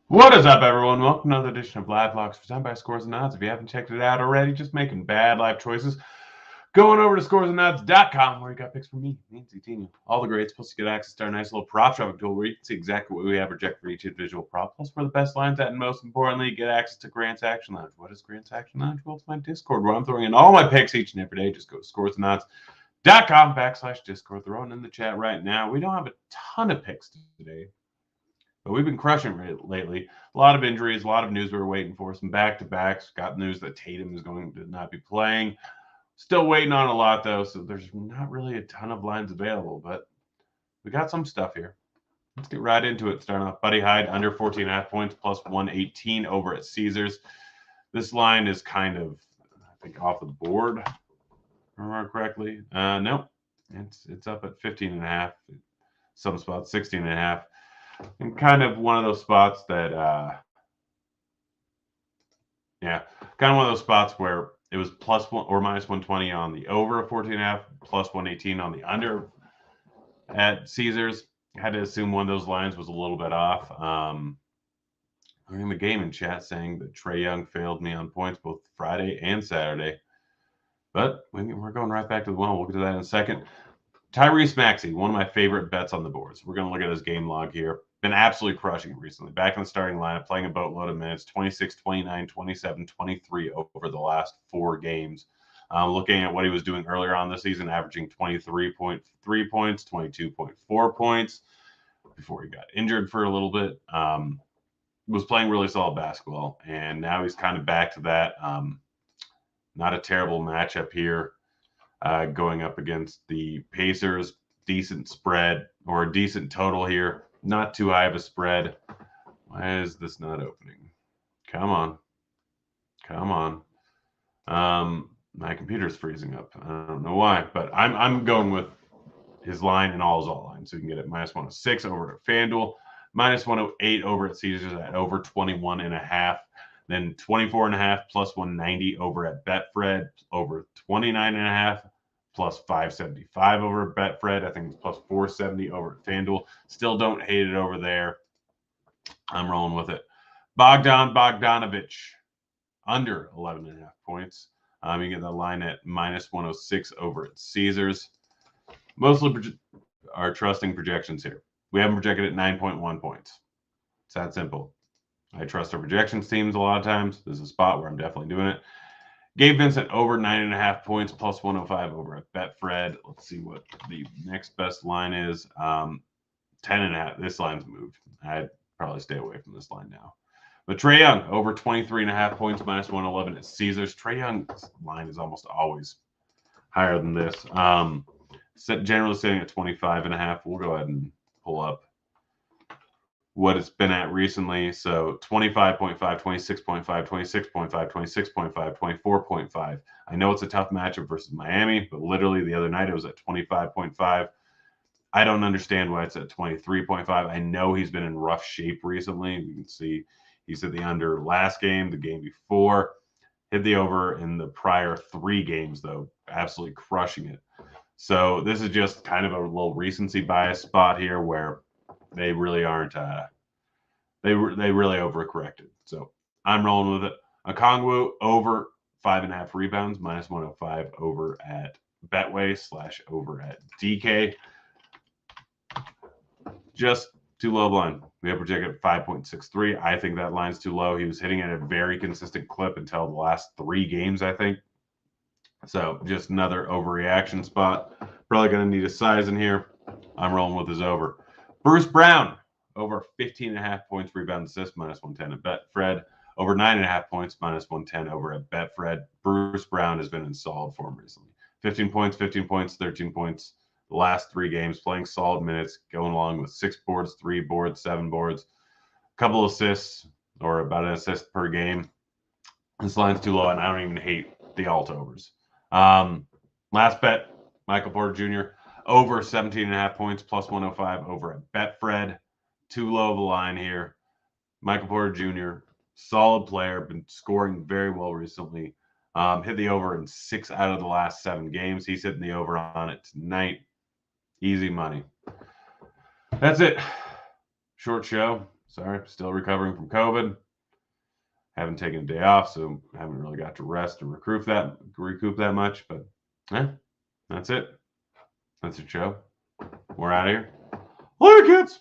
What is up, everyone? Welcome to another edition of Live Blocks presented by Scores and Odds. If you haven't checked it out already, just making bad life choices, going over to scoresandodds.com where you got picks from me, Nancy Tino. All the greats, plus you get access to our nice little prop shopping tool where you can see exactly what we have projected for each individual prop, plus where the best lines at, and most importantly, you get access to Grant's Action Lounge. What is Grant's Action Lounge? Well, it's my Discord where I'm throwing in all my picks each and every day. Just go to scoresandodds.com/Discord. Throw it in the chat right now. We don't have a ton of picks today, but we've been crushing it lately. A lot of injuries, a lot of news we were waiting for. Some back-to-backs. Got news that Tatum is going to not be playing. Still waiting on a lot, though, so there's not really a ton of lines available, but we got some stuff here. Let's get right into it. Starting off, Buddy Hyde, under 14.5 points, plus 118 over at Caesars. This line is kind of, I think, off the board, if I remember correctly. No, it's up at 15.5. Some spots, 16.5. And kind of one of those spots that, kind of one of those spots where it was plus one or minus 120 on the over of 14.5, plus 118 on the under at Caesars. I had to assume one of those lines was a little bit off. I'm in the game in chat saying that Trae Young failed me on points both Friday and Saturday. But we're going right back to the one. We'll get to that in a second. Tyrese Maxey, one of my favorite bets on the boards. We're going to look at his game log here. Been absolutely crushing it recently. Back in the starting lineup, playing a boatload of minutes, 26, 29, 27, 23 over the last 4 games. Looking at what he was doing earlier on this season, averaging 23.3 points, 22.4 points before he got injured for a little bit. Was playing really solid basketball, and now he's kind of back to that. Not a terrible matchup here. Going up against the Pacers. Decent spread or a decent total here. Not too high of a spread. Why is this not opening? Come on. Come on. My computer's freezing up. I don't know why, but I'm going with his line and all his all lines. So you can get it minus 106 over at FanDuel, minus 108 over at Caesars at over 21.5. Then 24.5 plus 190 over at Betfred, over 29.5 plus 575 over at Betfred. I think it's plus 470 over at FanDuel. Still don't hate it over there. I'm rolling with it. Bogdanovich, under 11.5 points. You get that line at minus 106 over at Caesars. Mostly are trusting projections here. We haven't projected at 9.1 points. It's that simple. I trust our projections teams a lot of times. This is a spot where I'm definitely doing it. Gabe Vincent over 9.5 points, plus 105 over at Betfred. Let's see what the next best line is. 10.5. This line's moved. I'd probably stay away from this line now. But Trae Young over 23.5 points, minus 111 at Caesars. Trae Young's line is almost always higher than this. Generally sitting at 25.5. We'll go ahead and pull up what it's been at recently. So 25.5, 26.5, 26.5, 26.5, 24.5. I know it's a tough matchup versus Miami, but literally the other night it was at 25.5. I don't understand why it's at 23.5. I know he's been in rough shape recently. You can see he's at the under last game, the game before. Hit the over in the prior 3 games, though, absolutely crushing it. So this is just kind of a little recency bias spot here where they really aren't. They really overcorrected. So I'm rolling with it. Okongwu over 5.5 rebounds, minus 105 over at Betway / over at DK. Just too low line. We have projected at 5.63. I think that line's too low. He was hitting at a very consistent clip until the last 3 games, I think. So just another overreaction spot. Probably going to need a size in here. I'm rolling with his over. Bruce Brown, over 15.5 points, rebound assist, minus 110 at Betfred. Over 9.5 points, minus 110 over at Betfred. Bruce Brown has been in solid form recently. 15 points, 15 points, 13 points. The last 3 games, playing solid minutes, going along with 6 boards, 3 boards, 7 boards. A couple assists, or about an assist per game. This line's too low, and I don't even hate the alt overs. Last bet, Michael Porter Jr., over 17.5 points, plus 105 over at Betfred. Too low of a line here. Michael Porter Jr., solid player, been scoring very well recently. Hit the over in 6 out of the last 7 games. He's hitting the over on it tonight. Easy money. That's it. Short show. Sorry, still recovering from COVID. Haven't taken a day off, so haven't really got to rest and recoup that much. But that's it. That's your show. We're out of here. Later, kids.